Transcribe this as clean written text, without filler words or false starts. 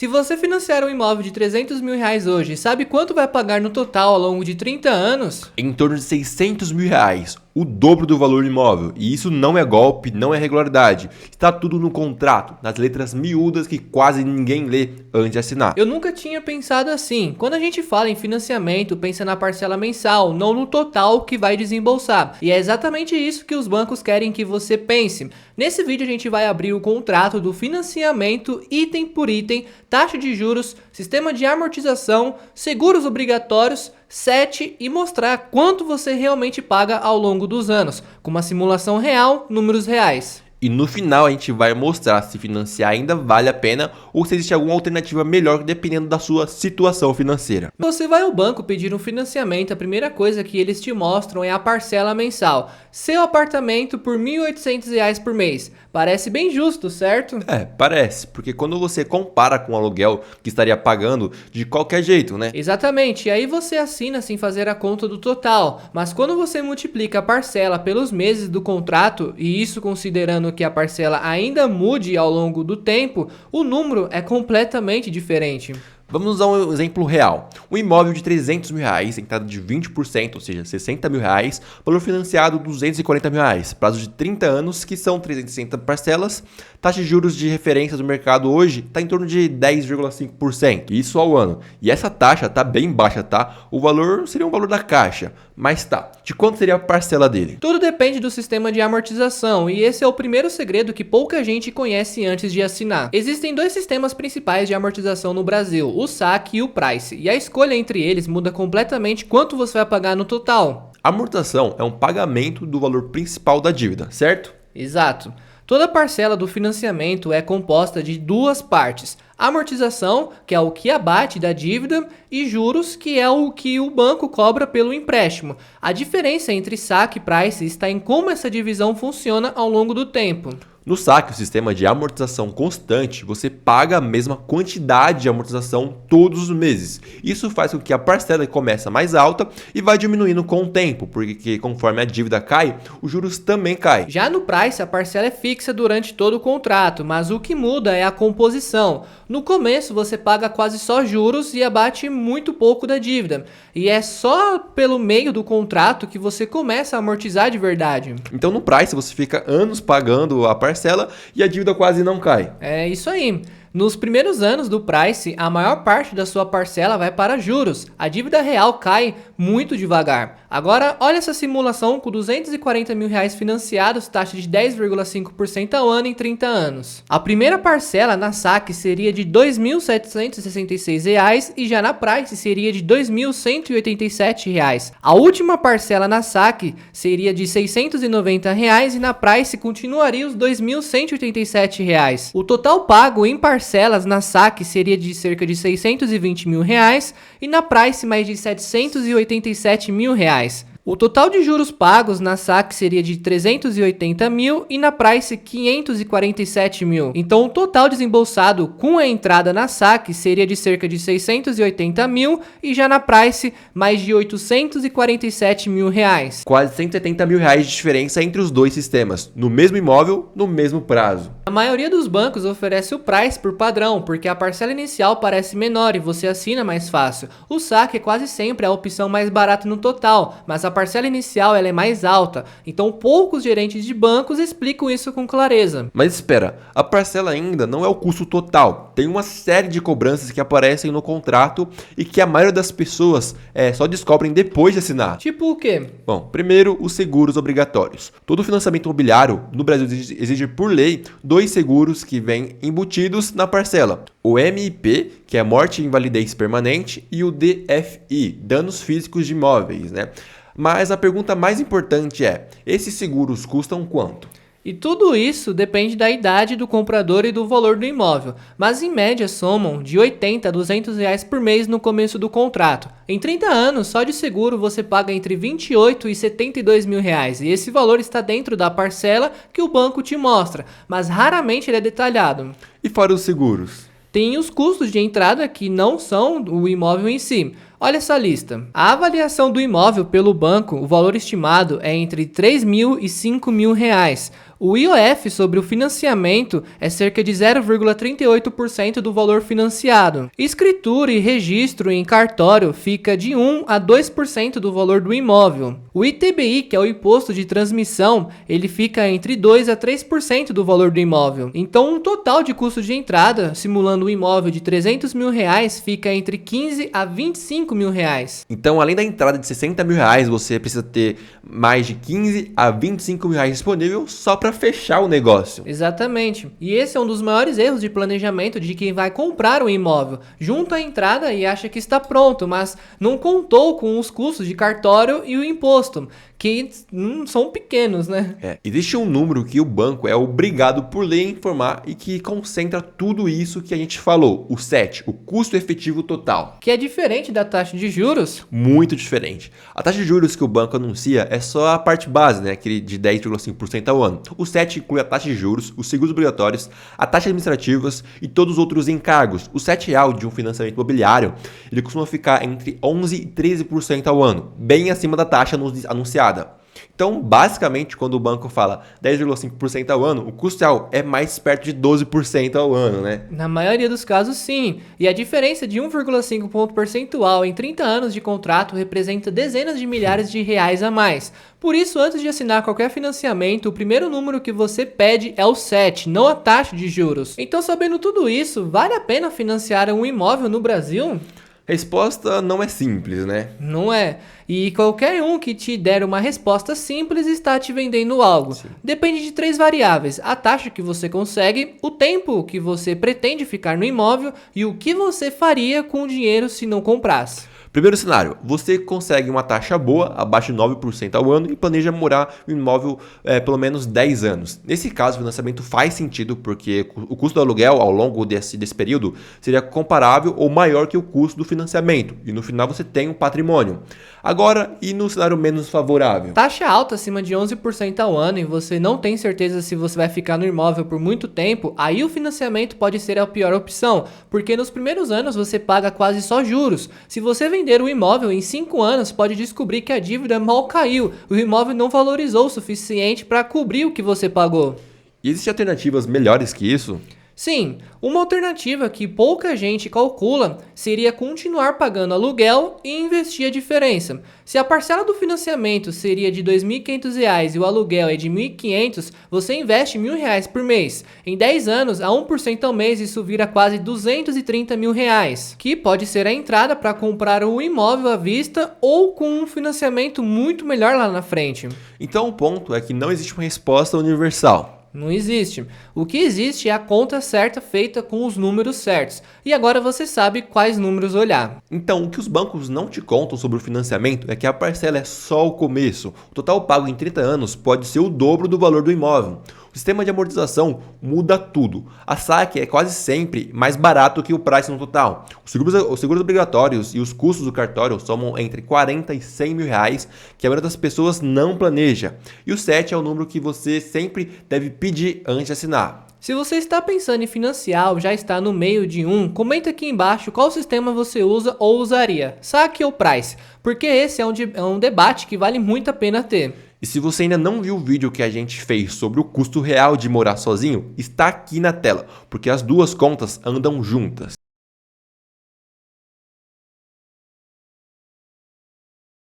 Se você financiar um imóvel de 300 mil reais hoje, sabe quanto vai pagar no total ao longo de 30 anos? Em torno de 600 mil reais, o dobro do valor do imóvel. E isso não é golpe, não é irregularidade. Está tudo no contrato, nas letras miúdas que quase ninguém lê antes de assinar. Eu nunca tinha pensado assim. Quando a gente fala em financiamento, pensa na parcela mensal, não no total que vai desembolsar. E é exatamente isso que os bancos querem que você pense. Nesse vídeo a gente vai abrir o contrato do financiamento item por item, taxa de juros, sistema de amortização, seguros obrigatórios, SET e mostrar quanto você realmente paga ao longo dos anos, com uma simulação real, números reais. E no final a gente vai mostrar se financiar ainda vale a pena ou se existe alguma alternativa melhor dependendo da sua situação financeira. Você vai ao banco pedir um financiamento, a primeira coisa que eles te mostram é a parcela mensal. Seu apartamento por R$ 1.800 por mês. Parece bem justo, certo? Parece, porque quando você compara com o aluguel que estaria pagando de qualquer jeito, né? Exatamente, e aí você assina sem fazer a conta do total, mas quando você multiplica a parcela pelos meses do contrato, e isso considerando que a parcela ainda mude ao longo do tempo, o número é completamente diferente. Vamos usar um exemplo real. Um imóvel de 300 mil reais, entrada de 20%, ou seja, 60 mil reais, valor financiado 240 mil reais, prazo de 30 anos, que são 360 parcelas, taxa de juros de referência do mercado hoje está em torno de 10,5%, isso ao ano. E essa taxa está bem baixa, tá? O valor seria o valor da caixa, mas tá. De quanto seria a parcela dele? Tudo depende do sistema de amortização, e esse é o primeiro segredo que pouca gente conhece antes de assinar. Existem dois sistemas principais de amortização no Brasil, o SAC e o Price, e a escolha entre eles muda completamente quanto você vai pagar no total. A amortização é um pagamento do valor principal da dívida, certo? Exato. Toda parcela do financiamento é composta de duas partes: amortização, que é o que abate da dívida, e juros, que é o que o banco cobra pelo empréstimo. A diferença entre SAC e Price está em como essa divisão funciona ao longo do tempo. No saque, o sistema de amortização constante, você paga a mesma quantidade de amortização todos os meses. Isso faz com que a parcela comece mais alta e vai diminuindo com o tempo, porque conforme a dívida cai, os juros também caem. Já no Price, a parcela é fixa durante todo o contrato, mas o que muda é a composição. No começo, você paga quase só juros e abate muito pouco da dívida. E é só pelo meio do contrato que você começa a amortizar de verdade. Então no Price, você fica anos pagando a parcela e a dívida quase não cai. É isso aí. Nos primeiros anos do Price, a maior parte da sua parcela vai para juros. A dívida real cai muito devagar. Agora, olha essa simulação com 240 mil reais financiados, taxa de 10,5% ao ano em 30 anos. A primeira parcela na SAC seria de R$ 2.766 e já na Price seria de R$ 2.187. A última parcela na SAC seria de R$ 690 e na Price continuaria os R$ 2.187. O total pago em parcelas na SAC seria de cerca de 620 mil reais e na Price mais de 787 mil reais. O total de juros pagos na SAC seria de 380 mil e na Price 547 mil. Então o total desembolsado com a entrada na SAC seria de cerca de 680 mil e já na Price mais de 847 mil reais. Quase 170 mil reais de diferença entre os dois sistemas, no mesmo imóvel, no mesmo prazo. A maioria dos bancos oferece o Price por padrão, porque a parcela inicial parece menor e você assina mais fácil. O SAC é quase sempre a opção mais barata no total, mas a parcela inicial ela é mais alta, então poucos gerentes de bancos explicam isso com clareza. Mas espera, a parcela ainda não é o custo total. Tem uma série de cobranças que aparecem no contrato e que a maioria das pessoas só descobrem depois de assinar. Tipo o quê? Bom, primeiro, os seguros obrigatórios. Todo financiamento imobiliário no Brasil exige por lei dois seguros que vêm embutidos na parcela. O MIP, que é morte e invalidez permanente, e o DFI, danos físicos de imóveis, né? Mas a pergunta mais importante é, esses seguros custam quanto? E tudo isso depende da idade do comprador e do valor do imóvel, mas em média somam de 80 a 200 reais por mês no começo do contrato. Em 30 anos, só de seguro você paga entre 28 e 72 mil reais, e esse valor está dentro da parcela que o banco te mostra, mas raramente ele é detalhado. E fora os seguros? Tem os custos de entrada que não são o imóvel em si. Olha essa lista. A avaliação do imóvel pelo banco, o valor estimado é entre 3 mil e 5 mil reais. O IOF sobre o financiamento é cerca de 0,38% do valor financiado. Escritura e registro em cartório fica de 1 a 2% do valor do imóvel. O ITBI, que é o imposto de transmissão, ele fica entre 2 a 3% do valor do imóvel. Então, um total de custo de entrada, simulando um imóvel de R$300 mil, fica entre 15 a 25 mil reais. Então, além da entrada de R$60 mil, você precisa ter mais de 15 a 25 mil reais disponível só para fechar o negócio. Exatamente. E esse é um dos maiores erros de planejamento de quem vai comprar um imóvel. Junta a entrada e acha que está pronto, mas não contou com os custos de cartório e o imposto, que não são pequenos, né? Existe um número que o banco é obrigado por lei a informar e que concentra tudo isso que a gente falou, o CET, o custo efetivo total. Que é diferente da taxa de juros. Muito diferente. A taxa de juros que o banco anuncia é só a parte base, né? Aquele de 10,5% ao ano. O CET inclui a taxa de juros, os seguros obrigatórios, a taxa administrativas e todos os outros encargos. O CET real de um financiamento imobiliário, ele costuma ficar entre 11% e 13% ao ano, bem acima da taxa anunciada. Então, basicamente, quando o banco fala 10,5% ao ano, o custo real é mais perto de 12% ao ano, né? Na maioria dos casos, sim. E a diferença de 1,5 ponto percentual em 30 anos de contrato representa dezenas de milhares de reais a mais. Por isso, antes de assinar qualquer financiamento, o primeiro número que você pede é o CET, não a taxa de juros. Então, sabendo tudo isso, vale a pena financiar um imóvel no Brasil? Resposta não é simples, né? Não é. E qualquer um que te der uma resposta simples está te vendendo algo. Sim. Depende de 3 variáveis: a taxa que você consegue, o tempo que você pretende ficar no imóvel e o que você faria com o dinheiro se não comprasse. Primeiro cenário, você consegue uma taxa boa, abaixo de 9% ao ano e planeja morar no imóvel pelo menos 10 anos. Nesse caso, o financiamento faz sentido porque o custo do aluguel ao longo desse período seria comparável ou maior que o custo do financiamento e no final você tem um patrimônio. Agora, e no cenário menos favorável? Taxa alta acima de 11% ao ano e você não tem certeza se você vai ficar no imóvel por muito tempo, aí o financiamento pode ser a pior opção, porque nos primeiros anos você paga quase só juros. Se você vender o imóvel em 5 anos, pode descobrir que a dívida mal caiu, o imóvel não valorizou o suficiente para cobrir o que você pagou. E existem alternativas melhores que isso? Sim, uma alternativa que pouca gente calcula seria continuar pagando aluguel e investir a diferença. Se a parcela do financiamento seria de R$ 2.500 e o aluguel é de R$ 1.500, você investe R$ 1.000 por mês. Em 10 anos, a 1% ao mês, isso vira quase R$ 230 mil, que pode ser a entrada para comprar um imóvel à vista ou com um financiamento muito melhor lá na frente. Então o ponto é que não existe uma resposta universal. Não existe. O que existe é a conta certa feita com os números certos. E agora você sabe quais números olhar. Então, o que os bancos não te contam sobre o financiamento é que a parcela é só o começo. O total pago em 30 anos pode ser o dobro do valor do imóvel. O sistema de amortização muda tudo. A saque é quase sempre mais barato que o price no total. Os seguros obrigatórios e os custos do cartório somam entre 40 e 100 mil reais, que a maioria das pessoas não planeja. E o 7 é o número que você sempre deve pedir antes de assinar. Se você está pensando em financiar ou já está no meio de um, comenta aqui embaixo qual sistema você usa ou usaria, saque ou price, porque esse é um debate que vale muito a pena ter. E se você ainda não viu o vídeo que a gente fez sobre o custo real de morar sozinho, está aqui na tela, porque as duas contas andam juntas.